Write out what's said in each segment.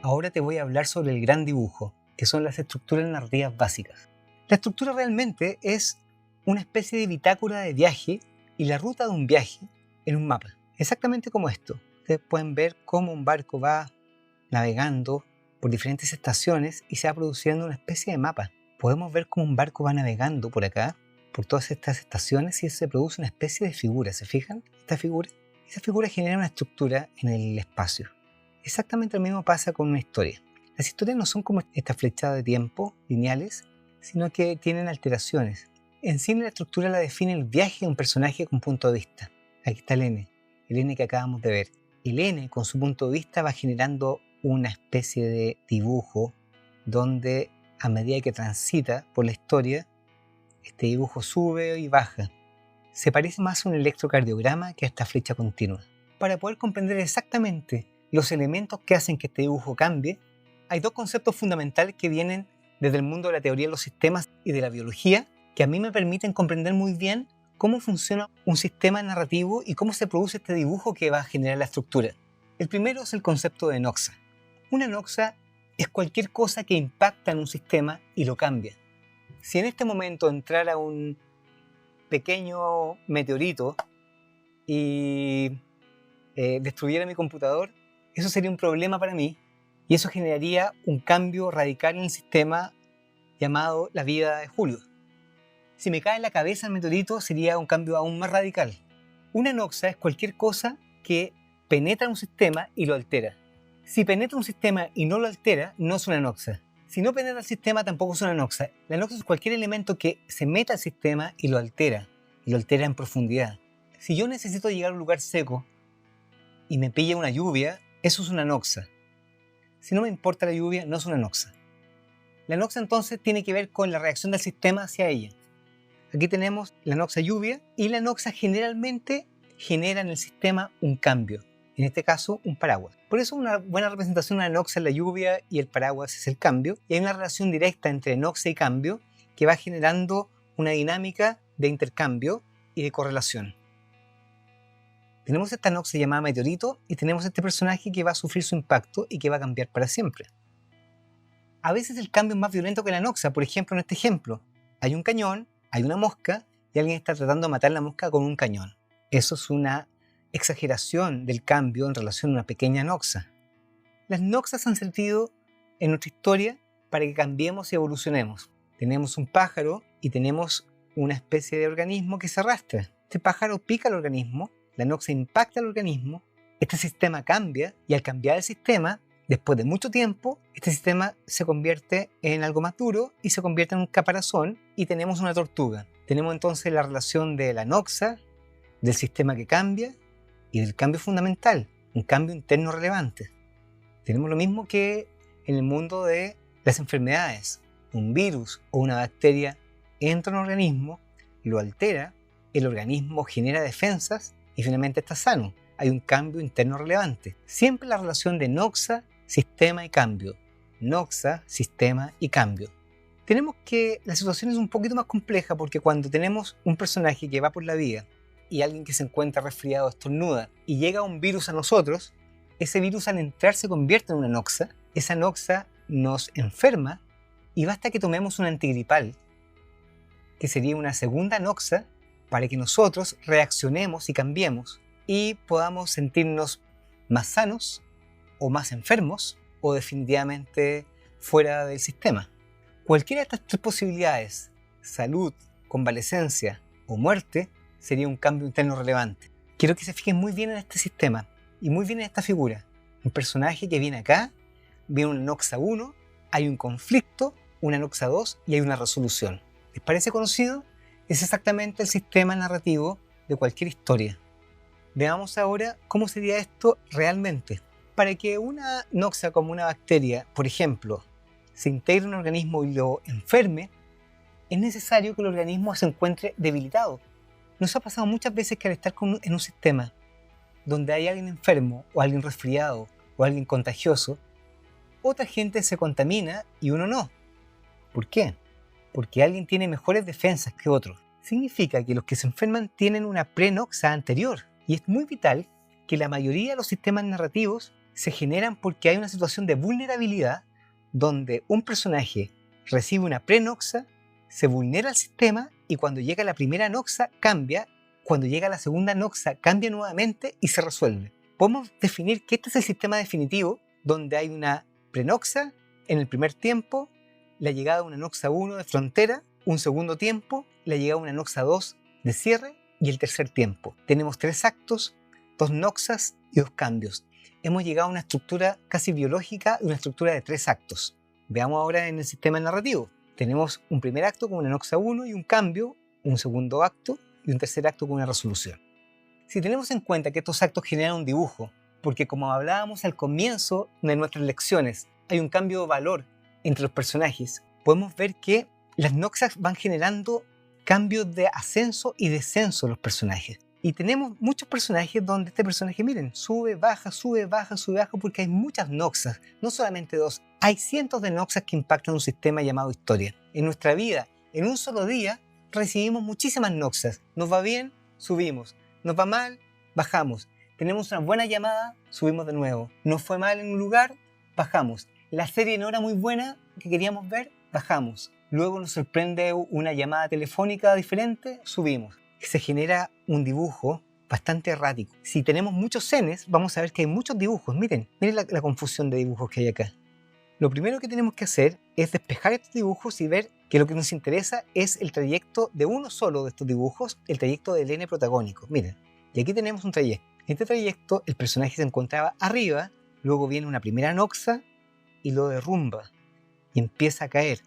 Ahora te voy a hablar sobre el gran dibujo, que son las estructuras narrativas básicas. La estructura realmente es una especie de bitácora de viaje y la ruta de un viaje en un mapa. Exactamente como esto. Ustedes pueden ver cómo un barco va navegando por diferentes estaciones y se va produciendo una especie de mapa. Podemos ver cómo un barco va navegando por acá, por todas estas estaciones, y se produce una especie de figura. ¿Se fijan? Esa figura genera una estructura en el espacio. Exactamente lo mismo pasa con una historia. Las historias no son como estas flechadas de tiempo lineales, sino que tienen alteraciones. En cine la estructura la define el viaje de un personaje con punto de vista. Aquí está el N que acabamos de ver. El N con su punto de vista va generando una especie de dibujo donde a medida que transita por la historia, este dibujo sube y baja. Se parece más a un electrocardiograma que a esta flecha continua. Para poder comprender exactamente los elementos que hacen que este dibujo cambie, hay dos conceptos fundamentales que vienen desde el mundo de la teoría de los sistemas y de la biología, que a mí me permiten comprender muy bien cómo funciona un sistema narrativo y cómo se produce este dibujo que va a generar la estructura. El primero es el concepto de noxa. Una noxa es cualquier cosa que impacta en un sistema y lo cambia. Si en este momento entrara un pequeño meteorito y destruyera mi computador, eso sería un problema para mí y eso generaría un cambio radical en el sistema llamado la vida de Julio. Si me cae en la cabeza el meteorito, sería un cambio aún más radical. Una noxa es cualquier cosa que penetra en un sistema y lo altera. Si penetra un sistema y no lo altera, no es una noxa. Si no penetra el sistema, tampoco es una noxa. La noxa es cualquier elemento que se meta al sistema y lo altera en profundidad. Si yo necesito llegar a un lugar seco y me pilla una lluvia, eso es una noxa. Si no me importa la lluvia, no es una noxa. La noxa entonces tiene que ver con la reacción del sistema hacia ella. Aquí tenemos la noxa lluvia y la noxa generalmente genera en el sistema un cambio. En este caso, un paraguas. Por eso una buena representación de la noxa es la lluvia y el paraguas es el cambio. Y hay una relación directa entre noxa y cambio que va generando una dinámica de intercambio y de correlación. Tenemos esta noxa llamada meteorito y tenemos este personaje que va a sufrir su impacto y que va a cambiar para siempre. A veces el cambio es más violento que la noxa. Por ejemplo, en este ejemplo, hay un cañón, hay una mosca y alguien está tratando de matar la mosca con un cañón. Eso es una exageración del cambio en relación a una pequeña noxa. Las noxas han servido en nuestra historia para que cambiemos y evolucionemos. Tenemos un pájaro y tenemos una especie de organismo que se arrastra. Este pájaro pica al organismo, la noxa impacta al organismo, este sistema cambia y al cambiar el sistema, después de mucho tiempo, este sistema se convierte en algo más duro y se convierte en un caparazón y tenemos una tortuga. Tenemos entonces la relación de la noxa, del sistema que cambia y del cambio fundamental, un cambio interno relevante. Tenemos lo mismo que en el mundo de las enfermedades. Un virus o una bacteria entra en un organismo, lo altera, el organismo genera defensas y finalmente está sano. Hay un cambio interno relevante. Siempre la relación de noxa, sistema y cambio. Noxa, sistema y cambio. Tenemos que la situación es un poquito más compleja porque cuando tenemos un personaje que va por la vida y alguien que se encuentra resfriado estornuda y llega un virus a nosotros, ese virus al entrar se convierte en una noxa, esa noxa nos enferma y basta que tomemos un antigripal, que sería una segunda noxa, para que nosotros reaccionemos y cambiemos y podamos sentirnos más sanos o más enfermos o definitivamente fuera del sistema. Cualquiera de estas tres posibilidades, salud, convalecencia o muerte, sería un cambio interno relevante. Quiero que se fijen muy bien en este sistema y muy bien en esta figura. Un personaje que viene acá, viene una noxa 1, hay un conflicto, una noxa 2 y hay una resolución. ¿Les parece conocido? Es exactamente el sistema narrativo de cualquier historia. Veamos ahora cómo sería esto realmente. Para que una noxa como una bacteria, por ejemplo, se integre en un organismo y lo enferme, es necesario que el organismo se encuentre debilitado. Nos ha pasado muchas veces que al estar en un sistema donde hay alguien enfermo o alguien resfriado o alguien contagioso, otra gente se contamina y uno no. ¿Por qué? Porque alguien tiene mejores defensas que otros. Significa que los que se enferman tienen una prenoxa anterior y es muy vital que la mayoría de los sistemas narrativos se generan porque hay una situación de vulnerabilidad donde un personaje recibe una prenoxa, se vulnera el sistema y cuando llega la primera noxa cambia, cuando llega la segunda noxa cambia nuevamente y se resuelve. Podemos definir que este es el sistema definitivo donde hay una prenoxa en el primer tiempo, la llegada de una noxa 1 de frontera, un segundo tiempo, la llegada de una noxa 2 de cierre y el tercer tiempo. Tenemos 3 actos, 2 noxas y 2 cambios. Hemos llegado a una estructura casi biológica, una estructura de 3 actos. Veamos ahora en el sistema narrativo. Tenemos un primer acto con una noxa 1 y un cambio, un segundo acto y un tercer acto con una resolución. Si tenemos en cuenta que estos actos generan un dibujo, porque como hablábamos al comienzo de nuestras lecciones, hay un cambio de valor entre los personajes, podemos ver que las noxas van generando cambios de ascenso y descenso en los personajes. Y tenemos muchos personajes donde este personaje, miren, sube, baja, sube, baja, sube, baja, porque hay muchas noxas, no solamente 2. Hay cientos de noxas que impactan un sistema llamado historia. En nuestra vida, en un solo día, recibimos muchísimas noxas. Nos va bien, subimos. Nos va mal, bajamos. Tenemos una buena llamada, subimos de nuevo. Nos fue mal en un lugar, bajamos. La serie no era muy buena que queríamos ver, bajamos. Luego nos sorprende una llamada telefónica diferente, subimos. Se genera un dibujo bastante errático. Si tenemos muchos cenes, vamos a ver que hay muchos dibujos. Miren la confusión de dibujos que hay acá. Lo primero que tenemos que hacer es despejar estos dibujos y ver que lo que nos interesa es el trayecto de uno solo de estos dibujos, el trayecto del N protagónico. Miren, y aquí tenemos un trayecto. En este trayecto el personaje se encontraba arriba, luego viene una primera noxa y lo derrumba y empieza a caer.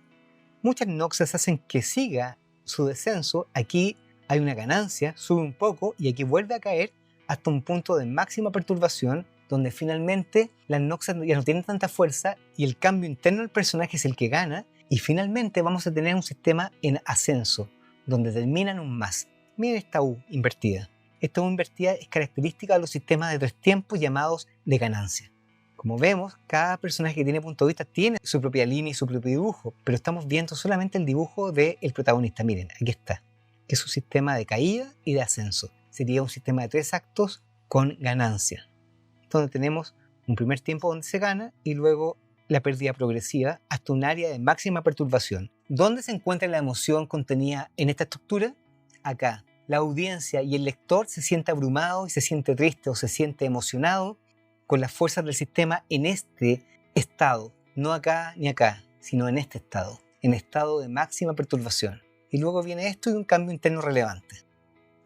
Muchas noxas hacen que siga su descenso. Aquí hay una ganancia, sube un poco y aquí vuelve a caer hasta un punto de máxima perturbación donde finalmente las noxas ya no tienen tanta fuerza y el cambio interno del personaje es el que gana y finalmente vamos a tener un sistema en ascenso donde termina en un más. Miren esta U invertida. Esta U invertida es característica de los sistemas de 3 tiempos llamados de ganancia. Como vemos, cada personaje que tiene punto de vista tiene su propia línea y su propio dibujo, pero estamos viendo solamente el dibujo del protagonista. Miren, aquí está, que es un sistema de caída y de ascenso. Sería un sistema de 3 actos con ganancia, donde tenemos un primer tiempo donde se gana y luego la pérdida progresiva hasta un área de máxima perturbación. ¿Dónde se encuentra la emoción contenida en esta estructura? Acá. La audiencia y el lector se siente abrumado y se siente triste o se siente emocionado con las fuerzas del sistema en este estado, no acá ni acá, sino en este estado, en estado de máxima perturbación. Y luego viene esto y un cambio interno relevante.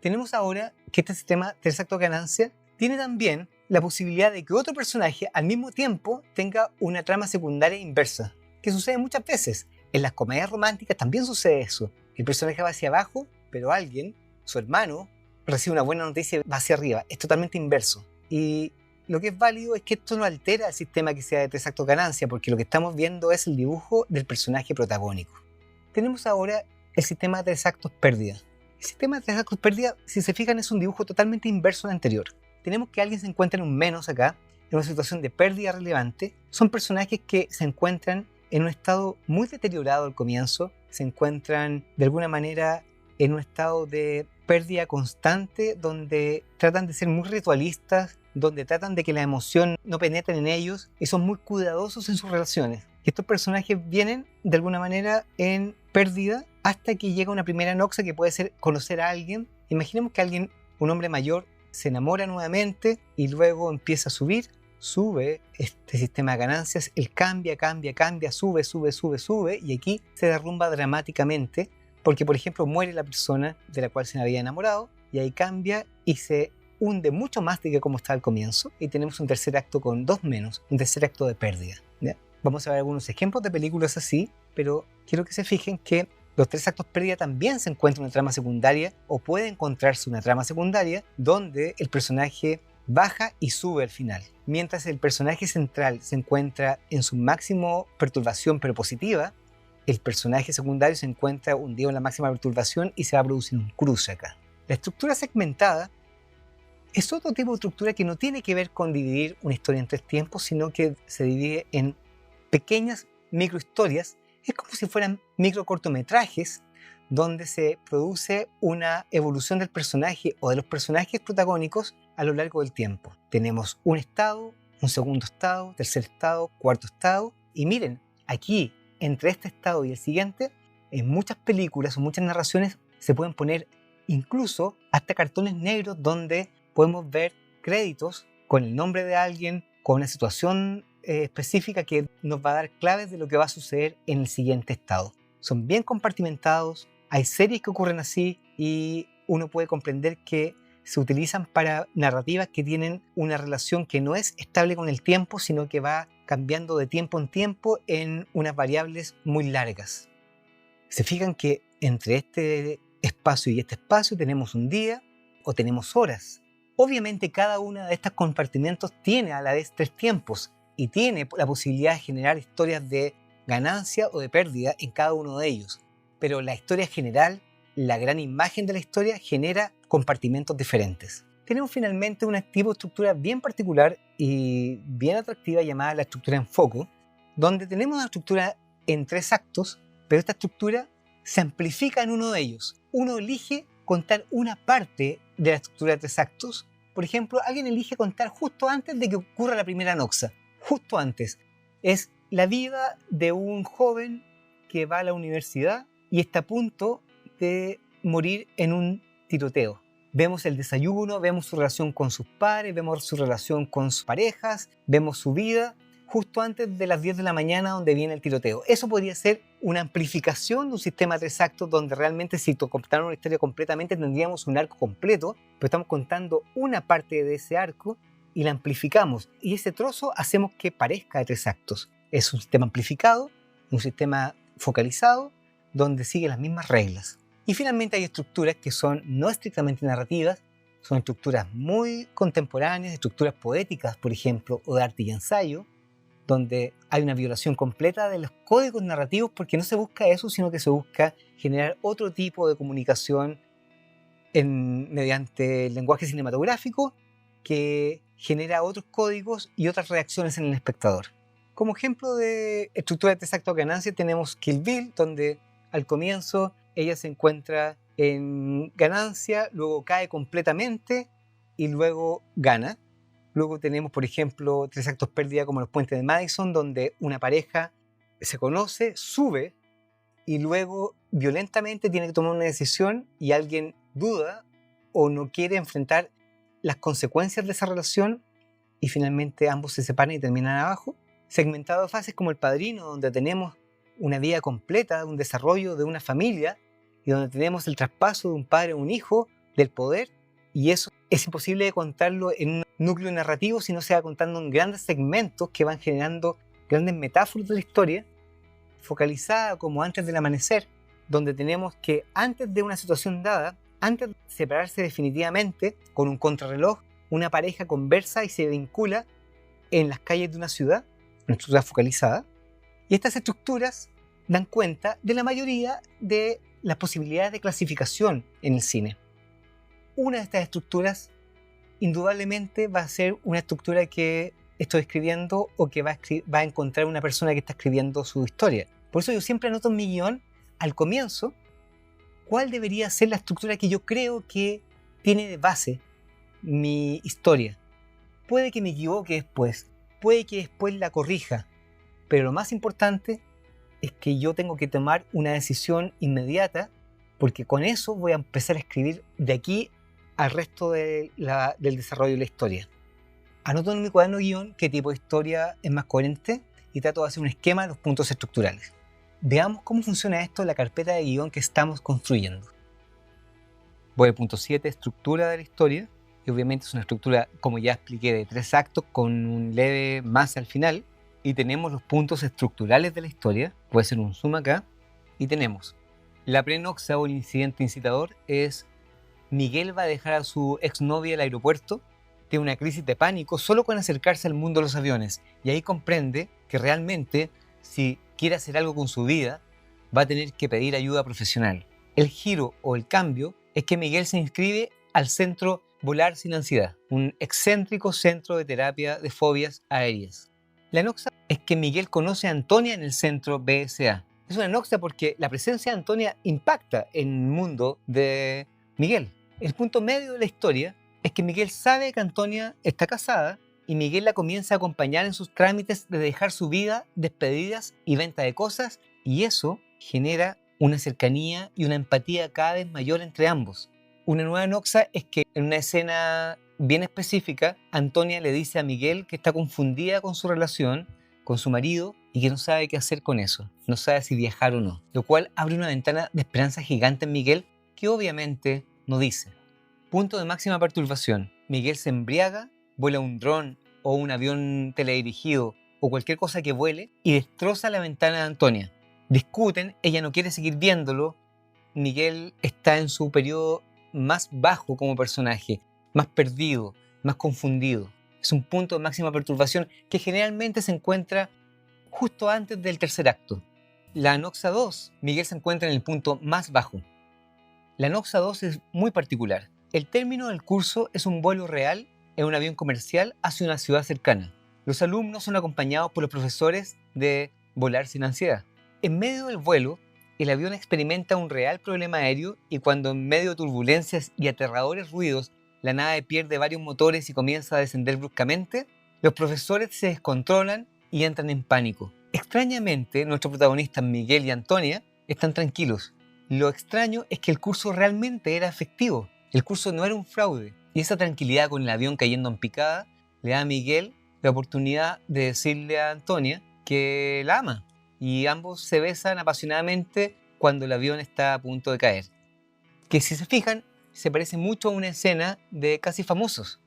Tenemos ahora que este sistema de acto de ganancia tiene también la posibilidad de que otro personaje al mismo tiempo tenga una trama secundaria inversa, que sucede muchas veces. En las comedias románticas también sucede eso. El personaje va hacia abajo, pero alguien, su hermano, recibe una buena noticia y va hacia arriba. Es totalmente inverso. Y lo que es válido es que esto no altera el sistema que sea de 3 actos ganancia, porque lo que estamos viendo es el dibujo del personaje protagónico. Tenemos ahora el sistema de 3 actos pérdida. El sistema de 3 actos pérdida, si se fijan, es un dibujo totalmente inverso al anterior. Tenemos que alguien se encuentra en un menos acá, en una situación de pérdida relevante. Son personajes que se encuentran en un estado muy deteriorado al comienzo, se encuentran de alguna manera en un estado de pérdida constante, donde tratan de ser muy ritualistas, donde tratan de que la emoción no penetre en ellos y son muy cuidadosos en sus relaciones. Estos personajes vienen de alguna manera en pérdida hasta que llega una primera noxa que puede ser conocer a alguien. Imaginemos que alguien, un hombre mayor, se enamora nuevamente y luego empieza a subir, sube este sistema de ganancias, él cambia, sube y aquí se derrumba dramáticamente porque, por ejemplo, muere la persona de la cual se había enamorado y ahí cambia y se hunde mucho más de que como estaba al comienzo y tenemos un tercer acto con 2 menos, un tercer acto de pérdida, ¿ya? Vamos a ver algunos ejemplos de películas así, pero quiero que se fijen que los 3 actos pérdida también se encuentra una trama secundaria o puede encontrarse una trama secundaria donde el personaje baja y sube al final. Mientras el personaje central se encuentra en su máximo perturbación pero positiva, el personaje secundario se encuentra hundido en la máxima perturbación y se va a producir un cruce acá. La estructura segmentada es otro tipo de estructura que no tiene que ver con dividir una historia en 3 tiempos, sino que se divide en pequeñas microhistorias. Es como si fueran microcortometrajes donde se produce una evolución del personaje o de los personajes protagónicos a lo largo del tiempo. Tenemos un estado, un segundo estado, tercer estado, cuarto estado. Y miren, aquí, entre este estado y el siguiente, en muchas películas o muchas narraciones se pueden poner incluso hasta cartones negros donde podemos ver créditos con el nombre de alguien, con una situación específica que nos va a dar claves de lo que va a suceder en el siguiente estado. Son bien compartimentados, hay series que ocurren así y uno puede comprender que se utilizan para narrativas que tienen una relación que no es estable con el tiempo, sino que va cambiando de tiempo en tiempo en unas variables muy largas. Se fijan que entre este espacio y este espacio tenemos un día o tenemos horas. Obviamente cada uno de estos compartimentos tiene a la vez 3 tiempos y tiene la posibilidad de generar historias de ganancia o de pérdida en cada uno de ellos. Pero la historia general, la gran imagen de la historia, genera compartimentos diferentes. Tenemos finalmente un tipo de estructura bien particular y bien atractiva llamada la estructura en foco, donde tenemos una estructura en 3 actos, pero esta estructura se amplifica en uno de ellos. Uno elige contar una parte de la estructura de 3 actos. Por ejemplo, alguien elige contar justo antes de que ocurra la primera noxa. Justo antes. Es la vida de un joven que va a la universidad y está a punto de morir en un tiroteo. Vemos el desayuno, vemos su relación con sus padres, vemos su relación con sus parejas, vemos su vida justo antes de las 10 de la mañana donde viene el tiroteo. Eso podría ser una amplificación de un sistema de 3 actos donde realmente si contáramos una historia completamente tendríamos un arco completo, pero estamos contando una parte de ese arco y la amplificamos. Y ese trozo hacemos que parezca de 3 actos. Es un sistema amplificado, un sistema focalizado, donde sigue las mismas reglas. Y finalmente hay estructuras que son no estrictamente narrativas, son estructuras muy contemporáneas, estructuras poéticas, por ejemplo, o de arte y ensayo, donde hay una violación completa de los códigos narrativos porque no se busca eso, sino que se busca generar otro tipo de comunicación mediante el lenguaje cinematográfico que genera otros códigos y otras reacciones en el espectador. Como ejemplo de estructura de 3 actos de ganancia tenemos Kill Bill, donde al comienzo ella se encuentra en ganancia, luego cae completamente y luego gana. Luego tenemos, por ejemplo, 3 actos pérdida como Los Puentes de Madison, donde una pareja se conoce, sube y luego violentamente tiene que tomar una decisión y alguien duda o no quiere enfrentar las consecuencias de esa relación y finalmente ambos se separan y terminan abajo. Segmentado a fases como El Padrino, donde tenemos una vida completa, un desarrollo de una familia y donde tenemos el traspaso de un padre a un hijo del poder, y eso es imposible de contarlo en un núcleo narrativo si no se va contando en grandes segmentos que van generando grandes metáforas de la historia, focalizada como Antes del Amanecer, donde tenemos que antes de una situación dada, antes de separarse definitivamente con un contrarreloj, una pareja conversa y se vincula en las calles de una ciudad, una estructura focalizada, y estas estructuras dan cuenta de la mayoría de las posibilidades de clasificación en el cine. Una de estas estructuras indudablemente va a ser una estructura que estoy escribiendo o que va a encontrar una persona que está escribiendo su historia. Por eso yo siempre anoto en mi guión, al comienzo, cuál debería ser la estructura que yo creo que tiene de base mi historia. Puede que me equivoque después, puede que después la corrija, pero lo más importante es que yo tengo que tomar una decisión inmediata, porque con eso voy a empezar a escribir de aquí al resto del desarrollo de la historia. Anoto en mi cuaderno guión qué tipo de historia es más coherente y trato de hacer un esquema de los puntos estructurales. Veamos cómo funciona esto en la carpeta de guión que estamos construyendo. Voy al punto 7, estructura de la historia, y obviamente es una estructura, como ya expliqué, de 3 actos con un leve más al final, y tenemos los puntos estructurales de la historia, puede ser un zoom acá, y tenemos la prenoxa o el incidente incitador es Miguel va a dejar a su exnovia al aeropuerto, tiene una crisis de pánico solo con acercarse al mundo de los aviones, y ahí comprende que realmente si quiere hacer algo con su vida va a tener que pedir ayuda profesional. El giro o el cambio es que Miguel se inscribe al centro Volar Sin Ansiedad, un excéntrico centro de terapia de fobias aéreas. La noxa es que Miguel conoce a Antonia en el centro BSA. Es una noxa porque la presencia de Antonia impacta en el mundo de Miguel. El punto medio de la historia es que Miguel sabe que Antonia está casada y Miguel la comienza a acompañar en sus trámites de dejar su vida, despedidas y venta de cosas, y eso genera una cercanía y una empatía cada vez mayor entre ambos. Una nueva noxa es que en una escena bien específica, Antonia le dice a Miguel que está confundida con su relación, con su marido, y que no sabe qué hacer con eso, no sabe si viajar o no, lo cual abre una ventana de esperanza gigante en Miguel que obviamente no dice. Punto de máxima perturbación. Miguel se embriaga, vuela un dron o un avión teledirigido o cualquier cosa que vuele y destroza la ventana de Antonia. Discuten, ella no quiere seguir viéndolo. Miguel está en su periodo más bajo como personaje, más perdido, más confundido. Es un punto de máxima perturbación que generalmente se encuentra justo antes del tercer acto. La Noxa 2, Miguel se encuentra en el punto más bajo. La Noxa 2 es muy particular. El término del curso es un vuelo real en un avión comercial hacia una ciudad cercana. Los alumnos son acompañados por los profesores de Volar sin ansiedad. En medio del vuelo, el avión experimenta un real problema aéreo y cuando en medio de turbulencias y aterradores ruidos la nave pierde varios motores y comienza a descender bruscamente, los profesores se descontrolan y entran en pánico. Extrañamente, nuestros protagonistas Miguel y Antonia están tranquilos. Lo extraño es que el curso realmente era efectivo. El curso no era un fraude. Y esa tranquilidad con el avión cayendo en picada le da a Miguel la oportunidad de decirle a Antonia que la ama. Y ambos se besan apasionadamente cuando el avión está a punto de caer. Que si se fijan, se parece mucho a una escena de Casi Famosos.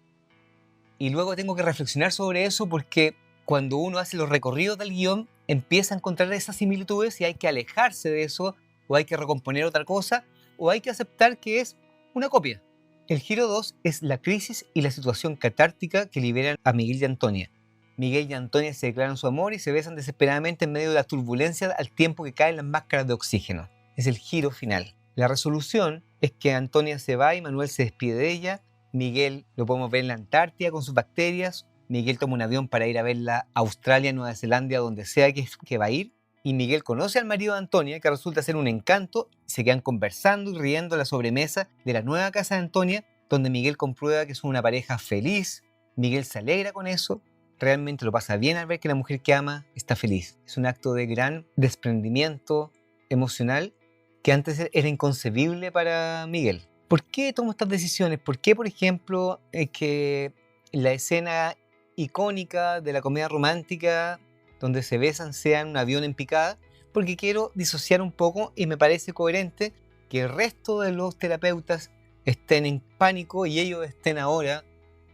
Y luego tengo que reflexionar sobre eso porque cuando uno hace los recorridos del guión, empieza a encontrar esas similitudes y hay que alejarse de eso, o hay que recomponer otra cosa, o hay que aceptar que es una copia. El giro 2 es la crisis y la situación catártica que liberan a Miguel y Antonia. Miguel y Antonia se declaran su amor y se besan desesperadamente en medio de las turbulencias al tiempo que caen las máscaras de oxígeno. Es el giro final. La resolución es que Antonia se va y Manuel se despide de ella. Miguel lo podemos ver en la Antártida con sus bacterias. Miguel toma un avión para ir a verla a Australia, Nueva Zelanda, donde sea que va a ir. Y Miguel conoce al marido de Antonia, que resulta ser un encanto. Se quedan conversando y riendo a la sobremesa de la nueva casa de Antonia, donde Miguel comprueba que son una pareja feliz. Miguel se alegra con eso. Realmente lo pasa bien al ver que la mujer que ama está feliz. Es un acto de gran desprendimiento emocional que antes era inconcebible para Miguel. ¿Por qué tomo estas decisiones? ¿Por qué, por ejemplo, que la escena icónica de la comedia romántica donde se besan sea en un avión en picada? Porque quiero disociar un poco y me parece coherente que el resto de los terapeutas estén en pánico y ellos estén ahora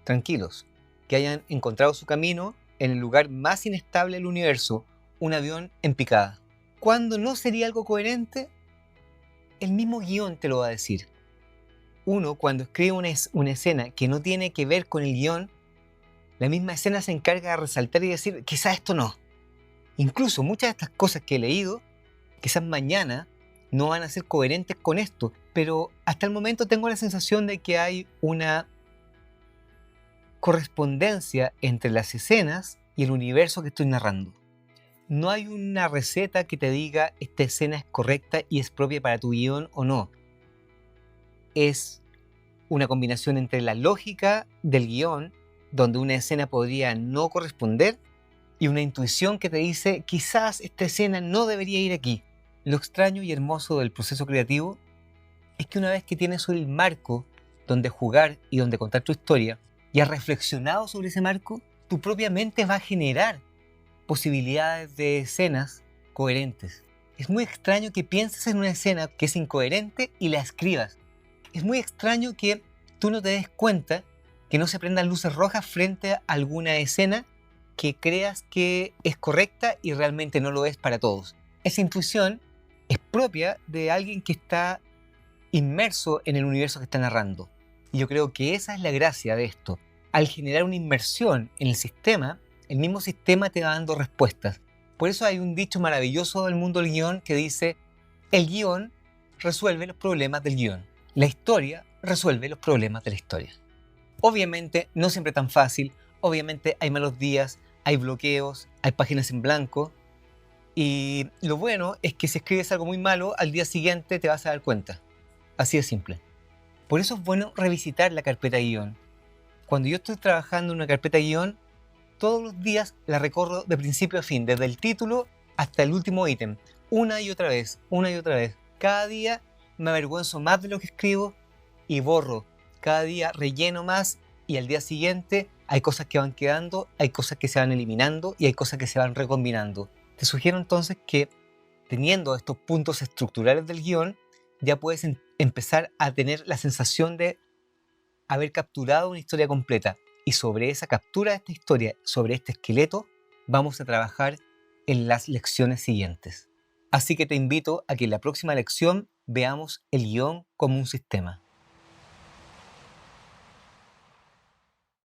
tranquilos, que hayan encontrado su camino en el lugar más inestable del universo, un avión en picada. ¿Cuándo no sería algo coherente? El mismo guión te lo va a decir. Uno, cuando escribe una escena que no tiene que ver con el guión, la misma escena se encarga de resaltar y decir, quizás esto no. Incluso muchas de estas cosas que he leído, quizás mañana no van a ser coherentes con esto, pero hasta el momento tengo la sensación de que hay una correspondencia entre las escenas y el universo que estoy narrando. No hay una receta que te diga esta escena es correcta y es propia para tu guión o no. Es una combinación entre la lógica del guión, donde una escena podría no corresponder, y una intuición que te dice quizás esta escena no debería ir aquí. Lo extraño y hermoso del proceso creativo es que una vez que tienes el marco donde jugar y donde contar tu historia, y has reflexionado sobre ese marco, tu propia mente va a generar posibilidades de escenas coherentes. Es muy extraño que pienses en una escena que es incoherente y la escribas. Es muy extraño que tú no te des cuenta que no se prendan luces rojas frente a alguna escena que creas que es correcta y realmente no lo es para todos. Esa intuición es propia de alguien que está inmerso en el universo que está narrando. Y yo creo que esa es la gracia de esto. Al generar una inmersión en el sistema, el mismo sistema te va dando respuestas. Por eso hay un dicho maravilloso del mundo del guión que dice: el guión resuelve los problemas del guión. La historia resuelve los problemas de la historia. Obviamente no siempre tan fácil, obviamente hay malos días, hay bloqueos, hay páginas en blanco. Y lo bueno es que si escribes algo muy malo, al día siguiente te vas a dar cuenta. Así de simple. Por eso es bueno revisitar la carpeta de guión. Cuando yo estoy trabajando en una carpeta de guión, todos los días la recorro de principio a fin, desde el título hasta el último ítem, una y otra vez, una y otra vez. Cada día me avergüenzo más de lo que escribo y borro. Cada día relleno más y al día siguiente hay cosas que van quedando, hay cosas que se van eliminando y hay cosas que se van recombinando. Te sugiero entonces que teniendo estos puntos estructurales del guión, ya puedes empezar a tener la sensación de haber capturado una historia completa. Y sobre esa captura de esta historia, sobre este esqueleto, vamos a trabajar en las lecciones siguientes. Así que te invito a que en la próxima lección veamos el guión como un sistema.